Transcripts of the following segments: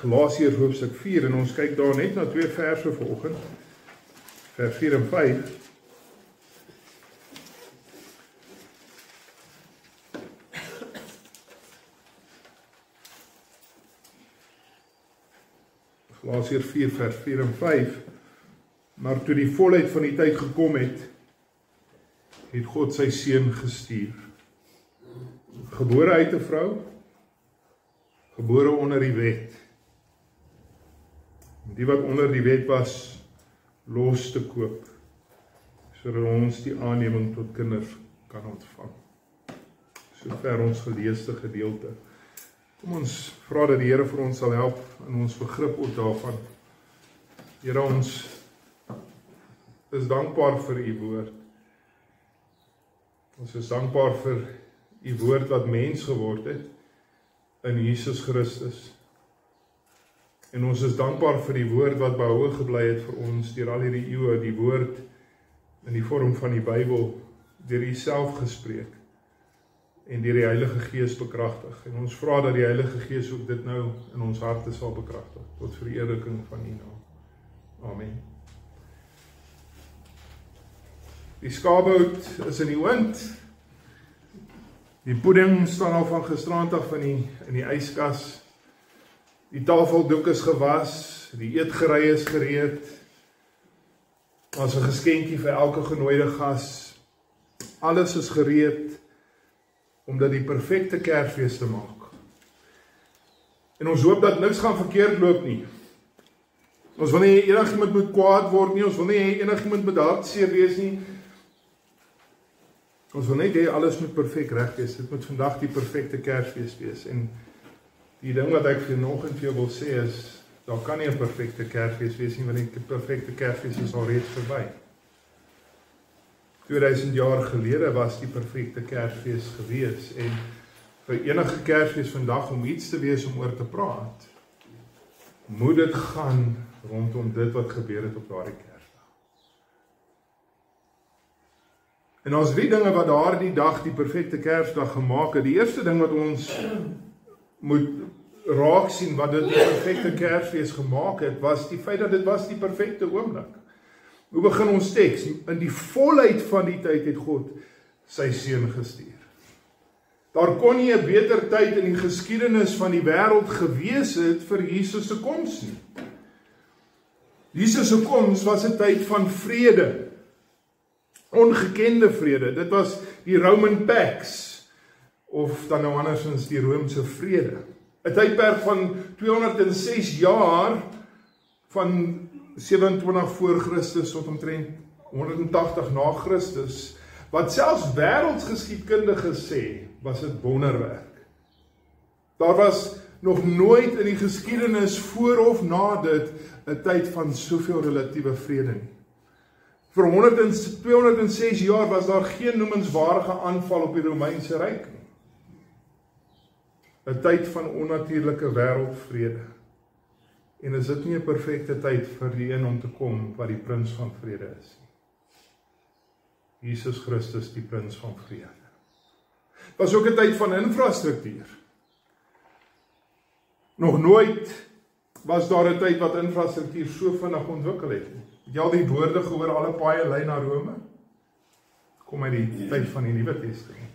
Galasiërs hoofstuk 4 en ons kyk daar net na 2 verse vanoggend, vers 4 en 5. Galasiërs 4 vers 4 en 5. Maar toe die volheid van die tyd gekom het, het God sy seun gestuur. Gebore uit 'n vrou, gebore onder die wet. Die wat onder die wet was, los te koop, sodat ons die aanneming tot kinders kan ontvang. Sover ons geleesde gedeelte. Kom ons vra dat die Here vir ons sal help in ons begrip ook daarvan. Here, ons is dankbaar vir u woord. Ons is dankbaar vir u woord wat mens geword het in Jesus Christus. En ons is dankbaar vir die woord wat behoue gebly het vir ons deur al hierdie eeue, die woord in die vorm van die Bybel, deur u self gespreek en deur die Heilige Gees bekragtig. En ons vra dat die Heilige Gees ook dit nou in ons harte sal bekragtig, tot verheerliking van u naam. Amen. Die skaapbout is in die oond. Die pudding staan al van gisteraand af in die yskas. Die tafeldoek is gewas, die eetgerei is gereed. As 'n geskenkie vir elke genooide gas. Alles is gereed om dit die perfekte Kersfees te maak. En ons hoop dat niks gaan verkeerd loop nie. Ons wil nie enigiemand moet kwaad word nie, ons wil nie enigiemand moet hartseer wees nie. Ons wil net hê alles moet perfek reg wees. Dit moet vandag die perfekte Kersfees wees. En die ding wat ek vanoggend vir jou wil sê is, daar kan nie 'n perfekte Kersfees wees nie, want die perfekte Kersfees is al reeds verby. 2000 jaar gelede was die perfekte Kersfees gewees, en vir enige Kersfees vandag om iets te wees om oor te praat, moet dit gaan rondom dit wat gebeur het op daardie Kersdag. En ons 3 dinge wat daardie dag die perfekte Kersdag gemaak het. Die eerste ding wat ons moet raak sien wat dit die perfekte Kersfees gemaak het, was die feit dat dit was die perfekte oomblik. Hoe begin ons teks? In die volheid van die tyd het God sy seun gestuur. Daar kon nie 'n beter tyd in die geskiedenis van die wêreld gewees het vir Jesus se koms nie. Jesus se koms was 'n tyd van vrede. Ongekende vrede. Dit was die Roman Pax, of dan nou andersins die Romeinse vrede. 'n tydperk van 206 jaar, van 27 voor Christus tot omtrent 180 na Christus, wat selfs wêreldgeskiedkundiges sê, was dit wonderwerk. Daar was nog nooit in die geskiedenis voor of na dit 'n tyd van soveel relatiewe vrede nie. Vir 206 jaar was daar geen noemenswaardige aanval op die Romeinse Ryk nie. 'n tyd van onnatuurlike wêreldvrede. En is dit nie 'n perfekte tyd vir die een om te kom wat die prins van vrede is nie? Jesus Christus, die prins van vrede. Was ook 'n tyd van infrastruktuur. Nog nooit was daar 'n tyd wat infrastruktuur so vinnig ontwikkel het. Het jy al die woorde gehoor, alle paaie lei na Rome? Kom uit die tyd van die Nuwe Testament.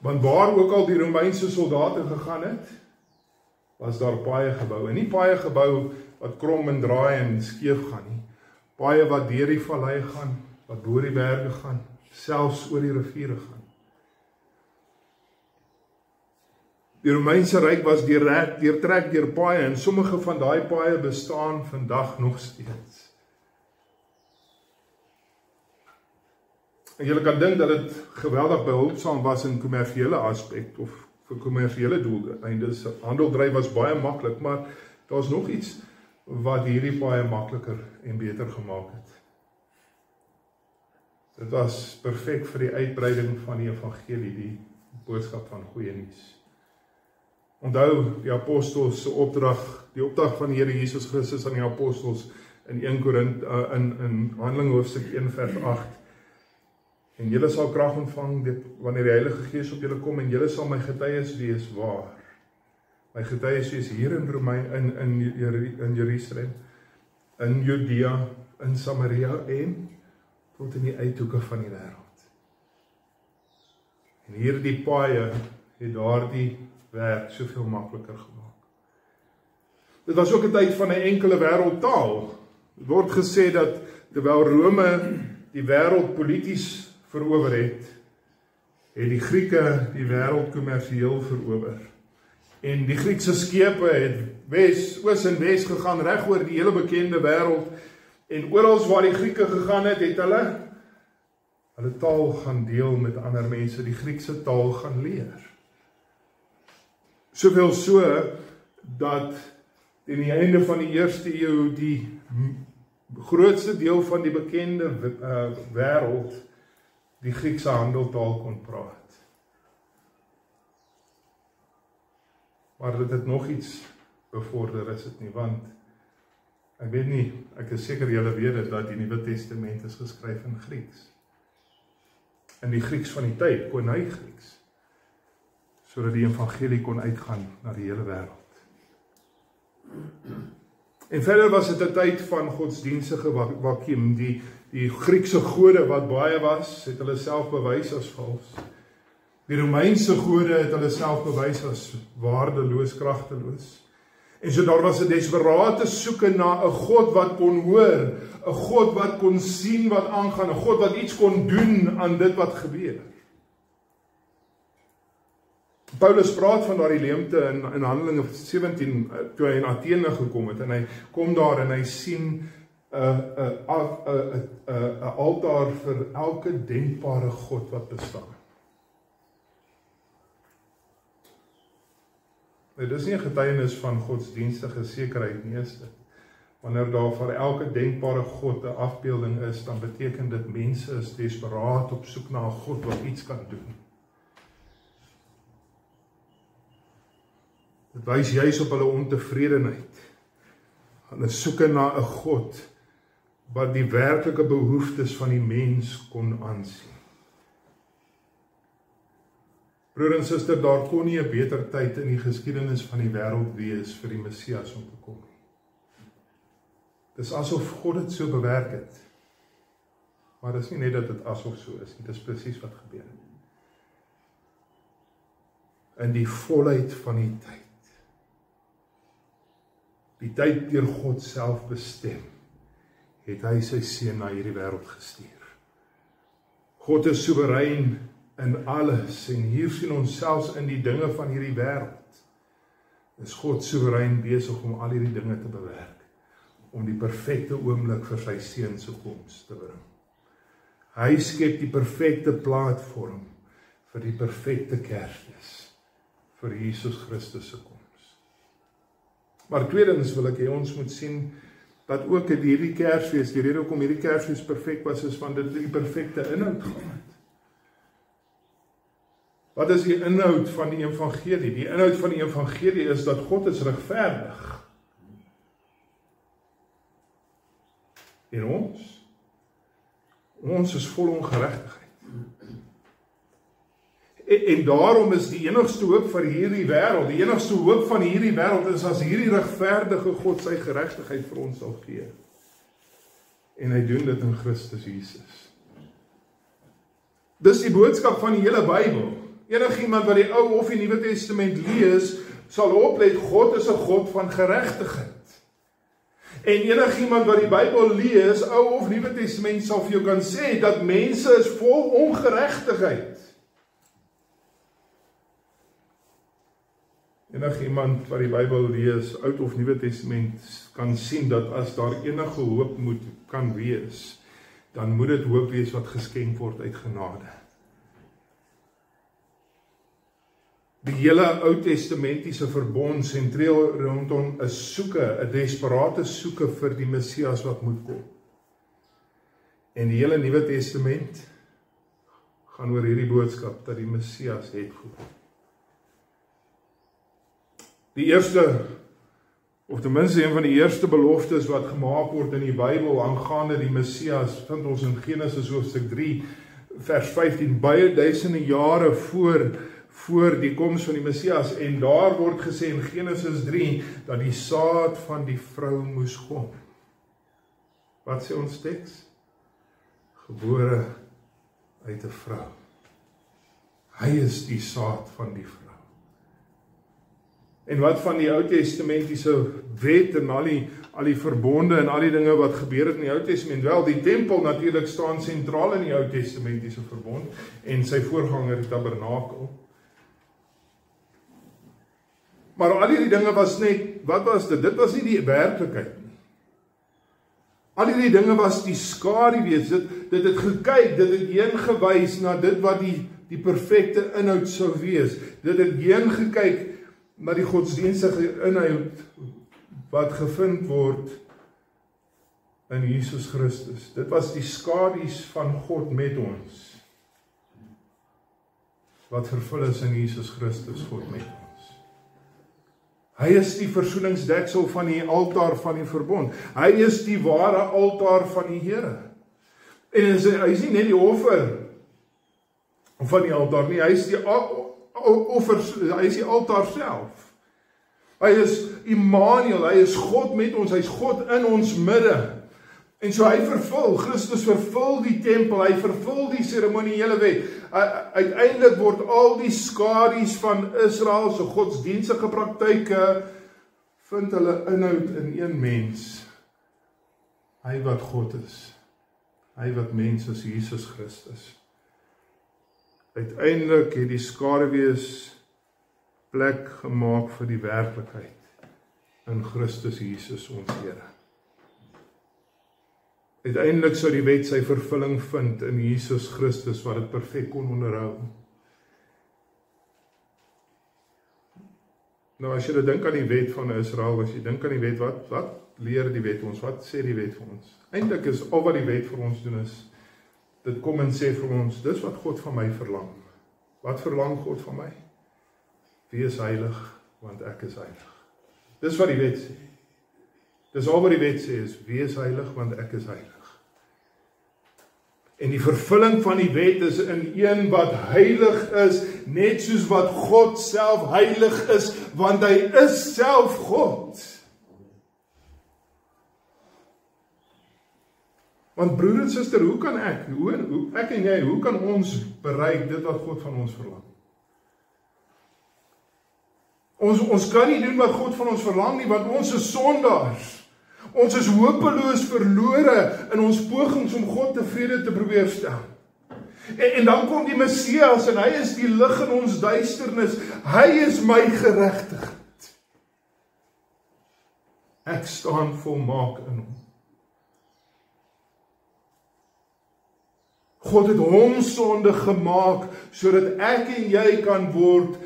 Want waar ook al die Romeinse soldate gegaan het, was daar paaie gebou. En nie paaie gebou wat krom en draai en skeef gaan nie. Paaie wat deur die vallei gaan, wat bo die berge gaan, selfs oor die riviere gaan. Die Romeinse Ryk was deurtrek deur paaie, en sommige van daai paaie bestaan vandag nog steeds. En julle kan dink dat dit geweldig behulpsaam was in kommersiële aspek, of vir kommersiële doeleindes. Handeldryf was baie maklik, maar daar's nog iets wat hierdie paaie makliker en beter gemaak het. Dit was perfek vir die uitbreiding van die evangelie, die boodskap van goeie nuus. Onthou die apostels se opdrag, die opdrag van die Here Jesus Christus aan die apostels in 1 Korinte in Handelinge hoofstuk 1 vers 8. En julle sal krag ontvang wanneer die Heilige Gees op julle kom, en julle sal my getuies wees waar. My getuies wees hier in in Jerusalem, in Judea, in Samaria en tot in die uithoeke van die wêreld. En hierdie paaie het daardie werk soveel makliker gemaak. Dit was ook 'n tyd van 'n enkele wêreldtaal. Het word gesê dat terwyl Rome die wêreld polities verower het die Grieke die wêreld kommersieel verower. En die Griekse skepe het oos en wes gegaan reg oor die hele bekende wêreld. En oral waar die Grieke gegaan het hulle taal gaan deel met ander mense, die Griekse taal gaan leer. Soveel so dat teen die einde van die eerste eeu die grootste deel van die bekende wêreld die Griekse handeltaal kon praat. Maar dit het nog iets bevorder, is dit nie, want ek weet nie, ek is seker julle weet dit, dat die Nuwe Testament is geskryf in Grieks. In die Grieks van die tyd, Koine Grieks, sodat die evangelie kon uitgaan na die hele wêreld. En verder was dit 'n tyd van godsdienstige vakuum. Die Griekse gode wat baie was, het hulle self bewys as vals. Die Romeinse gode het hulle self bewys as waardeloos, kragteloos. En so daar was 'n desperate soeke na 'n God wat kon hoor, 'n God wat kon sien wat aangaan, 'n God wat iets kon doen aan dit wat gebeur. Paulus praat van daardie leemte in Handelinge 17, toe hy in Athene gekom het, en hy kom daar en hy sien 'n altaar vir elke denkbare God wat bestaan. Dit is nie 'n getuienis van godsdienstige sekerheid nie, is dit. Wanneer daar vir elke denkbare God 'n afbeelding is, dan beteken dit mense is desperaat op soek na 'n God wat iets kan doen. Dit wys juis op hulle ontevredenheid. Hulle soek na 'n God wat die werklike behoeftes van die mens kon aansien. Broer en suster, daar kon nie 'n beter tyd in die geskiedenis van die wêreld wees vir die Messias om te kom. Dis asof God dit so bewerk het. Maar dis nie net dat dit asof so is nie, dis presies wat gebeur het. In die volheid van die tyd. Die tyd deur God self bestem, het hy sy seun na hierdie wêreld gestuur. God is soewerein in alles, en hier sien ons selfs in die dinge van hierdie wêreld, is God soewerein besig om al hierdie dinge te bewerk, om die perfekte oomblik vir sy seun se koms te bring. Hy skep die perfekte platform vir die perfekte Kersfees, vir Jesus Christus se koms. Maar tweedens wil ek hê ons moet sien dat ook in hierdie Kersfees, die rede hoekom hierdie Kersfees perfek was, is want dit die perfekte inhoud gehad. Wat is die inhoud van die evangelie? Die inhoud van die evangelie is dat God is regverdig. En ons is vol ongeregtigheid. En daarom is die enigste hoop vir hierdie wêreld, die enigste hoop van hierdie wêreld is as hierdie regverdige God sy geregtigheid vir ons sal gee. En hy doen dit in Christus Jesus. Dis die boodskap van die hele Bybel. Enigiemand wat die Ou of die Nuwe Testament lees, sal oplet, God is 'n God van geregtigheid. En enigiemand wat die Bybel lees, Ou of Nuwe Testament, sal vir jou kan sê dat mense is vol ongeregtigheid. Enigiemand wat die Bybel lees, Oud of Nuwe Testament, kan sien dat as daar enige hoop kan wees, dan moet dit hoop wees wat geskenk word uit genade. Die hele Ou Testamentiese verbond sentreel rondom 'n soeke, 'n desperate soeke vir die Messias wat moet kom. En die hele Nuwe Testament gaan oor hierdie boodskap dat die Messias het gekom. Die eerste, of ten minste een van die eerste beloftes wat gemaak word in die Bybel aangaande die Messias, vind ons in Genesis hoofstuk 3, vers 15, baie duisende jare voor die koms van die Messias, en daar word gesê in Genesis 3, dat die saad van die vrou moes kom. Wat sê ons teks? Gebore uit 'n vrou. Hy is die saad van die vrou. En wat van die Ou Testamentiese wet en al die verbonde en al die dinge wat gebeur het in die Ou Testament? Wel, die tempel natuurlik staan sentraal in die Ou Testamentiese verbond en sy voorganger die tabernakel. Maar al hierdie dinge was net, wat was dit? Dit was nie die werklikheid nie. Al hierdie dinge was die skaduwees. Dit het gekyk, dit het heen gewys na dit wat die perfekte inhoud sou wees. Dit het heen gekyk na die godsdienstige inhoud wat gevind word in Jesus Christus. Dit was die skadu's van God met ons, wat vervul is in Jesus Christus, God met ons. Hy is die versoeningsdeksel van die altaar van die verbond. Hy is die ware altaar van die Here. En hy is nie net die offer van die altaar nie, hy is die hy is die altaar self. Hy is Immanuel, hy is God met ons, hy is God in ons midde. En so hy Christus vervul die tempel, hy vervul die seremoniële wet. Uiteindelik word al die skadu's van Israel se godsdienstige praktyke, vind hulle inhoud in een mens. Hy wat God is, hy wat mens is, Jesus Christus. Uiteindelik het die skaduwees plek gemaak vir die werklikheid in Christus Jesus ons Here. Uiteindelik sou die wet sy vervulling vind in Jesus Christus wat dit perfek kon onderhou. Nou as jy dink aan die wet van Israel, as jy dink aan die wet, wat leer die wet ons? Wat sê die wet vir ons? Eintlik is al wat die wet vir ons doen is, dit kom en sê vir ons, dis wat God van my verlang. Wat verlang God van my? Wees heilig, want ek is heilig. Dis wat die wet sê. Dis al wat die wet sê is, wees heilig, want ek is heilig. En die vervulling van die wet is in een wat heilig is, net soos wat God self heilig is, want hy is self God. Want broer en suster, hoe kan ek en jy, hoe kan ons bereik dit wat God van ons verlang? Ons kan nie doen wat God van ons verlang nie, want ons is sondaars. Ons is hopeloos verlore in ons pogings om God tevrede te probeer stel. En dan kom die Messias en hy is die lig in ons duisternis. Hy is my geregtigheid. Ek staan volmaak in hom. God het hom sonde gemaak, sodat ek en jy kan word,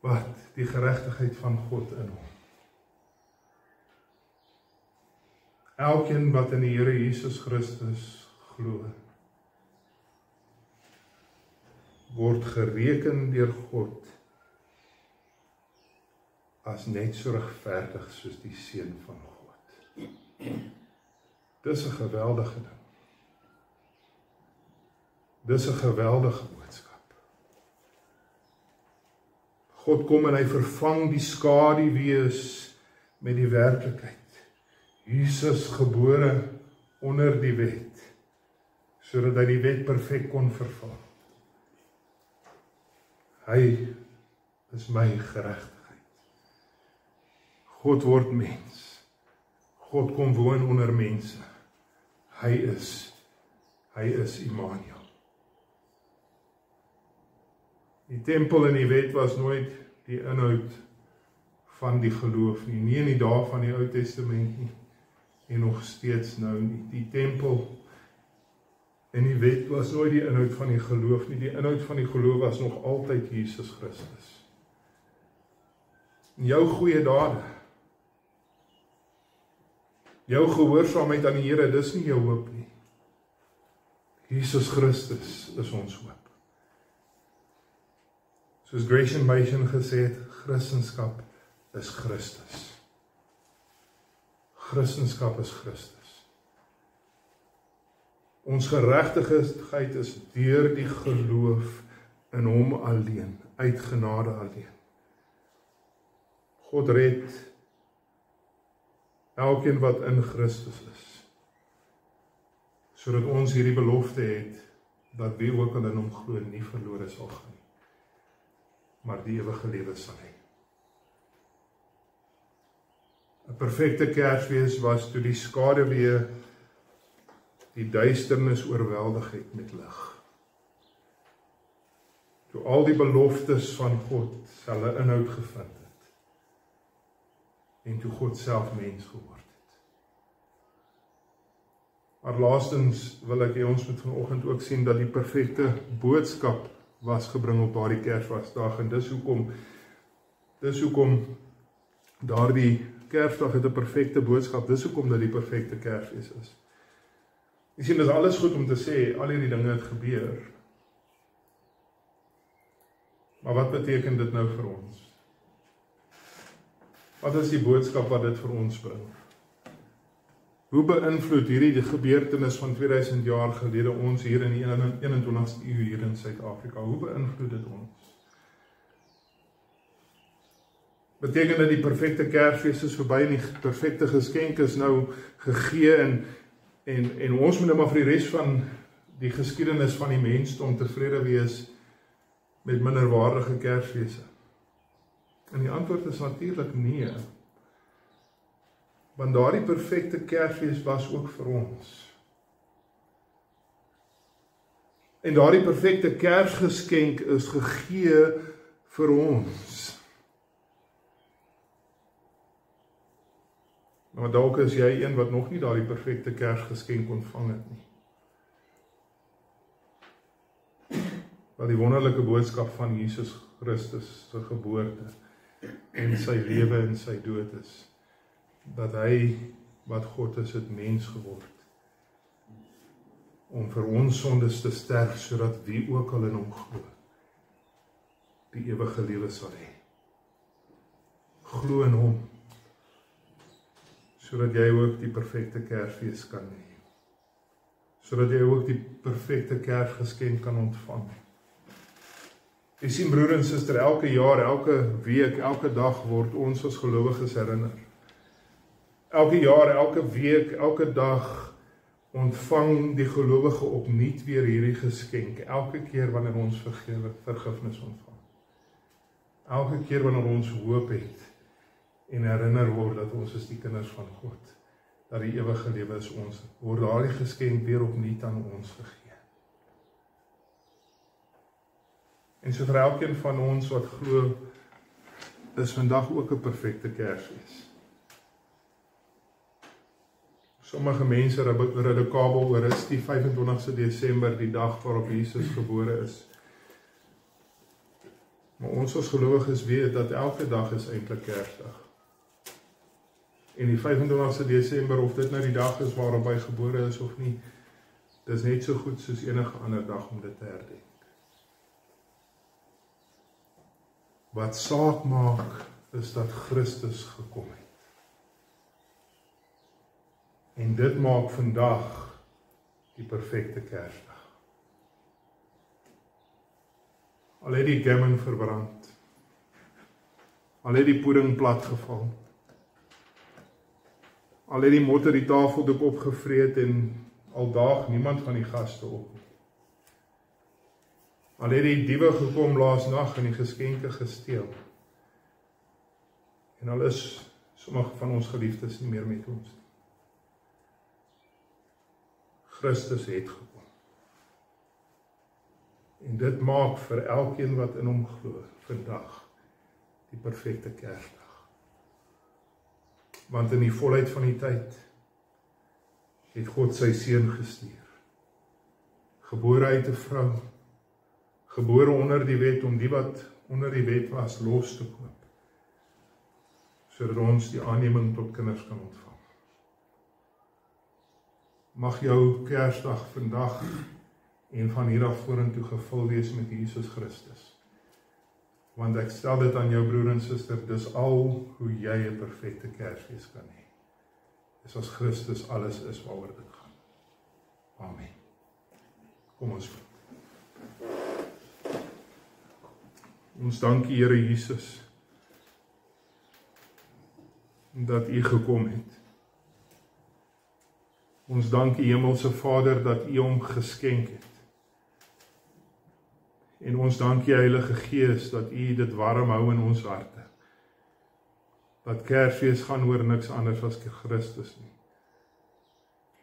wat? Die geregtigheid van God in hom. Elkeen wat in die Here Jesus Christus glo, word gereken deur God as net so regverdig soos die seun van God. Dis 'n geweldige ding. Dis 'n geweldige boodskap. God kom en hy vervang die skaduwees met die werklikheid. Jesus gebore onder die wet, sodat hy die wet perfek kon vervul. Hy is my geregtigheid. God word mens. God kom woon onder mense. Hy is Immanuel. Die tempel en die wet was nooit die inhoud van die geloof nie. Nie in die dae van die Ou Testament nie. En nog steeds nou nie. Die tempel en die wet was nooit die inhoud van die geloof nie. Die inhoud van die geloof was nog altyd Jesus Christus. En jou goeie dade, jou gehoorsaamheid aan die Here, dis nie jou hoop nie. Jesus Christus is ons hoop. Soos Gresham Machen gesê het, Christendom is Christus. Christendom is Christus. Ons geregtigheid is deur die geloof in hom alleen, uit genade alleen. God red elkeen wat in Christus is, sodat ons hierdie belofte het, dat wie ook al in hom glo nie verlore sal gaan nie, maar die ewige lewe sal hê. 'n Perfekte Kersfees was toe die skaduwee die duisternis oorweldig het met lig. Toe al die beloftes van God hulle inhoud gevind het, en toe God self mens geword het. Maar laastens wil ek hê ons moet vanoggend ook sien dat die perfekte boodskap was gebring op daardie Kersfeesdag, en dis hoekom daardie Kersdag het 'n perfekte boodskap, dis hoekom dat die perfekte Kersfees is. Jy sien, dit is alles goed om te sê, al hierdie dinge het gebeur. Maar wat beteken dit nou vir ons? Wat is die boodskap wat dit vir ons bring? Hoe beïnvloed hierdie gebeurtenis van 2000 jaar gelede ons hier in die 21ste eeu hier in Suid-Afrika? Hoe beïnvloed dit ons? Beteken dit die perfekte Kersfees is verby en die perfekte geskenk is nou gegee en ons moet nou maar vir die res van die geskiedenis van die mensdom tevrede wees met minderwaardige Kersfeeste? En die antwoord is natuurlik nee. Want daardie perfekte Kersfees was ook vir ons. En daardie perfekte Kersgeskenk is gegee vir ons. Maar dalk is jy een wat nog nie daardie perfekte Kersgeskenk ontvang het nie. Wat die wonderlike boodskap van Jesus Christus se geboorte en sy lewe en sy dood is, dat hy wat God is, het mens geword, om vir ons sondes te sterf, sodat wie ook al in hom glo, die ewige lewe sal hê. Glo in hom, sodat jy ook die perfekte Kersfees kan hê, sodat jy ook die perfekte Kersgeskenk kan ontvang. Jy sien, broer en suster, elke jaar, elke week, elke dag word ons as gelowiges herinner. Elke jaar, elke week, elke dag ontvang die gelowige opnuut weer hierdie geskenk. Elke keer wanneer ons vergifnis ontvang. Elke keer wanneer ons hoop het en herinner word dat ons is die kinders van God, dat die ewige lewe is ons, word daardie geskenk weer opnuut aan ons gegee. En so vir elkeen van ons wat glo, is vandag ook 'n perfekte Kersfees. Sommige mense redekabel oor is die 25 Desember, die dag waarop Jesus gebore is. Maar ons as gelowiges weet dat elke dag is eintlik Kersdag. En die 25 Desember, of dit nou die dag is waarop hy gebore is of nie, dis net so goed soos enige ander dag om dit te herdenk. Wat saak maak, is dat Christus gekom het. En dit maak vandag die perfekte Kersdag. Al het die gammon verbrand, al het die pudding platgeval, al het die motter die tafeldoek opgevreet en al daag niemand van die gaste op. Al het die diewe gekom laasnag en die geskenke gesteel. En al is sommige van ons geliefdes nie meer met ons. Christus het gekom. En dit maak vir elkeen wat in hom glo, vandag die perfekte Kersdag. Want in die volheid van die tyd het God sy seun gestuur. Gebore uit 'n vrou, gebore onder die wet, om die wat onder die wet was los te koop, sodat ons die aanneming tot kinders kan ontvang. Mag jou Kersdag vandag en van hier af vorentoe gevul wees met Jesus Christus. Want ek stel dit aan jou broer en suster, dis al hoe jy 'n perfekte Kersfees kan hê. Dis as Christus alles is waaroor dit gaan. Amen. Kom ons bid. Ons dank U, Here Jesus, dat U gekom het. Ons dank U, Hemelse Vader, dat U hom geskenk het. En ons dank U, Heilige Gees, dat U dit warm hou in ons harte. Dat Kersfees gaan oor niks anders as Christus nie.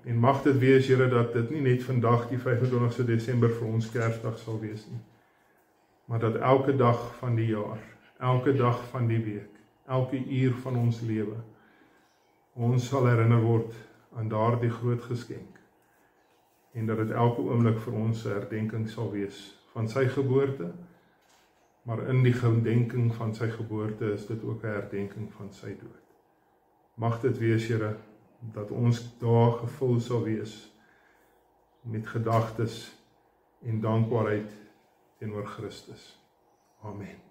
En mag dit wees, Here, dat dit nie net vandag die 25 Desember vir ons Kersdag sal wees nie, maar dat elke dag van die jaar, elke dag van die week, elke uur van ons lewe, ons sal herinner word aan daardie groot geskenk, en dat dit elke oomblik vir ons 'n herdenking sal wees van sy geboorte, maar in die gedenking van sy geboorte is dit ook 'n herdenking van sy dood. Mag dit wees, Here, dat ons dae gevul sal wees met gedagtes en dankbaarheid teenoor Christus. Amen.